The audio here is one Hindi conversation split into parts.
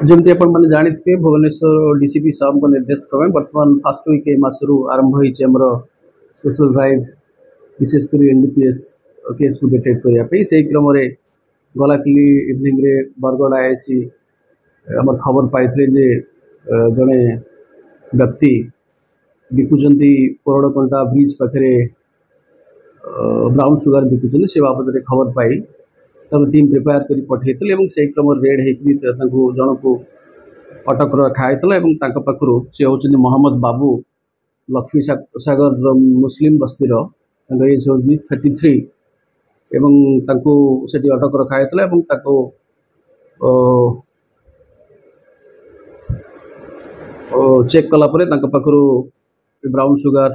जमती आपण मैंने जानी भुवनेश्वर डीसीपी साहब को निर्देश क्रमे बर्तमान फास्ट वीक मसरू आरंभ होमर स्पेशल ड्राइव विशेषकर एनडीपीएस केस को डिटेक्ट करने से क्रम गलाकिली इवनिंग रे बरगढ़ आईआईसी आम खबर पाई जे जड़े व्यक्ति बिकुंट कोरड़कंटा ब्रिज पाखे ब्राउन सुगर बिकुंट से बाबद खबर पाई टीम प्रिपेयर कर पठे से क्रम रेड हो जन को अटक रखाई पाखु सी हूँ मोहम्मद बाबू लक्ष्मी सागर मुस्लिम बस्तीर एज हूँ 33 एवं से अटक रखाई चेक कलापर पाखु ब्राउन सुगर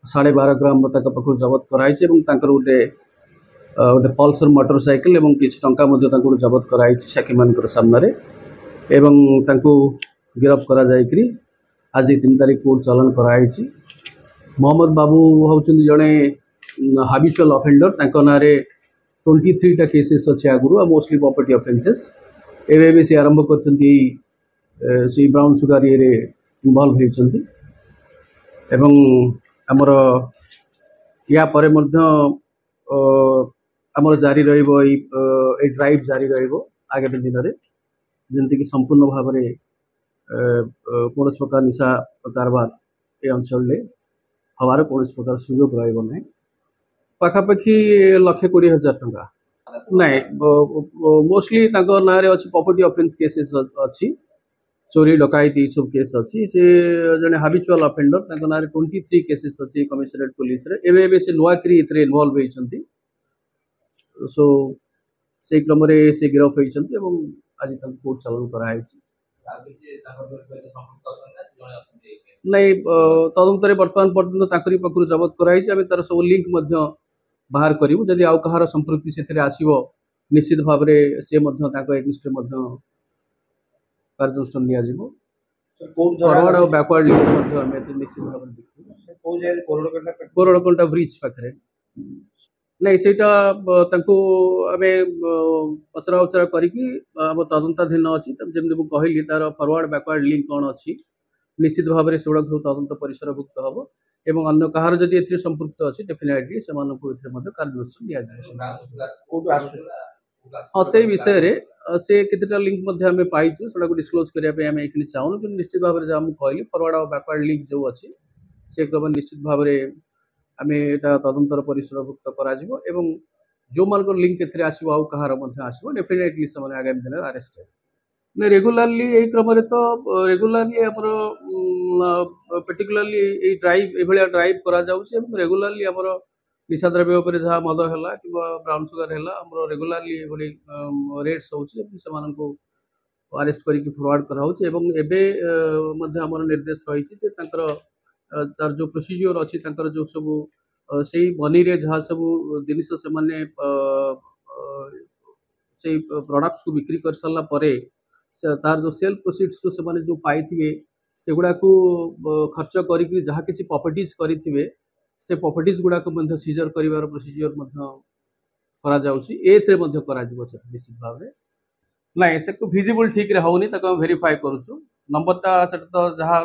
12.5 ग्राम पाखु जबत कराई गोटे गोटे पल्सर मोटरसाइकिल एवं किसी टंका जबत कराई साक्षी मान सामने एवं गिरफ करा जायकरी आज 3 तारीख कोर्ट चलन कराई। मोहम्मद बाबू हूँ जड़े हाबिचुअल ऑफेंडर ना 23टा केसेस अच्छे आगुरी मोस्टली प्रॉपर्टी ऑफेंसेस एवं भी सी आरंभ कर ब्राउन सुगर ये इन्वॉल्व होती आमर या परे आमर जारी ड्राइव जारी आगामी दिन में जमीक संपूर्ण भाव में कौन प्रकार निशा कारबार ये अंचल हमारे कौन प्रकार सुजोग रहा पाखापाखि 1,20,000 टंका नाई मोस्टली ना अच्छी प्रॉपर्टी ऑफेंस केसेस अच्छी चोरी डकायती सब केस अच्छी से जड़े हाबिचुअल ऑफेंडर ना 23 केसेस अच्छी कमिशनरेट पुलिस एवं से नुआकरी इन्वॉल्व होती सो से क्रम से गिरफ होती आज कोर्ट चलन कराई नहीं तदंतर बर्तमान पर्यटन पाखु जबत कराई तार सब लिंक बाहर करूँ जदि आउ कहार संपृक्ति से आसो निश्चित भाव में सी एगेन्स्ट कार्यानुष्ठान फरवर्ड और बैकवर्ड लिंक निश्चित भाव में देखो कोरड़कंटा ब्रिज पाखे नहीं सेटा आम पचरा उचरा करके तदंताधीन अच्छी जमी मुझे कहली तार फरवर्ड बैकवर्ड लिंक कौन अच्छी निश्चित भाव में सेगुड़ा सब तदंत परिसरभुक्त हम एवं अन्य कहार जदि ए संपृक्त अच्छी डेफिनेटली से कार्यानुष्ठान हाँ से विषय से कितना लिंक आम पाइचु से डिस्क्लोज करने चाहूँ कि निश्चित भाव में जहाँ मुझे कहली फरवर्ड और बैकवर्ड लिंक जो अच्छी से क्रम निश्चित भाव में आम यहाँ तदंतर परिसरभुक्त करा जो मान लिंक ए आसो आउ कहार आसो डेफिनेटली से आगामी दिन में अरेस्ट है रेगुलारली यही क्रम तो रेगुलारली आमर पर्टिकुलारली ड्राइव ये ड्राइव करा रेगुलारली आमर निशा द्रव्य उपर जहाँ मद है कि ब्राउन सुगर है आम रेगुलारली रेड्स हो अरेस्ट करके फरवर्ड करार निर्देश रही तार जो प्रोसीजर अच्छी जो सब से मनी रे जहाँ सब जिनिस से प्रोडक्ट्स को बिक्री कर सारा पर तार जो सेल प्रोसीड्स से जो पाई सेगुड़ा को खर्च करके जहाँ किसी प्रॉपर्टीज करेंगे से प्रॉपर्टीज गुड़ाक सीजर कर प्रोसीजर निश्चित भाव में ना से भिजिबल ठीक रे होनी वेरीफाई करुचु नंबरटा से तो जहाँ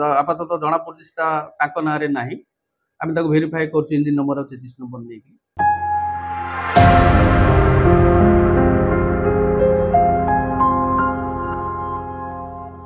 आपातत जना पड़ा ना ना आम वेरीफाई कर इंजिन नंबर और चेसिस नंबर नहीं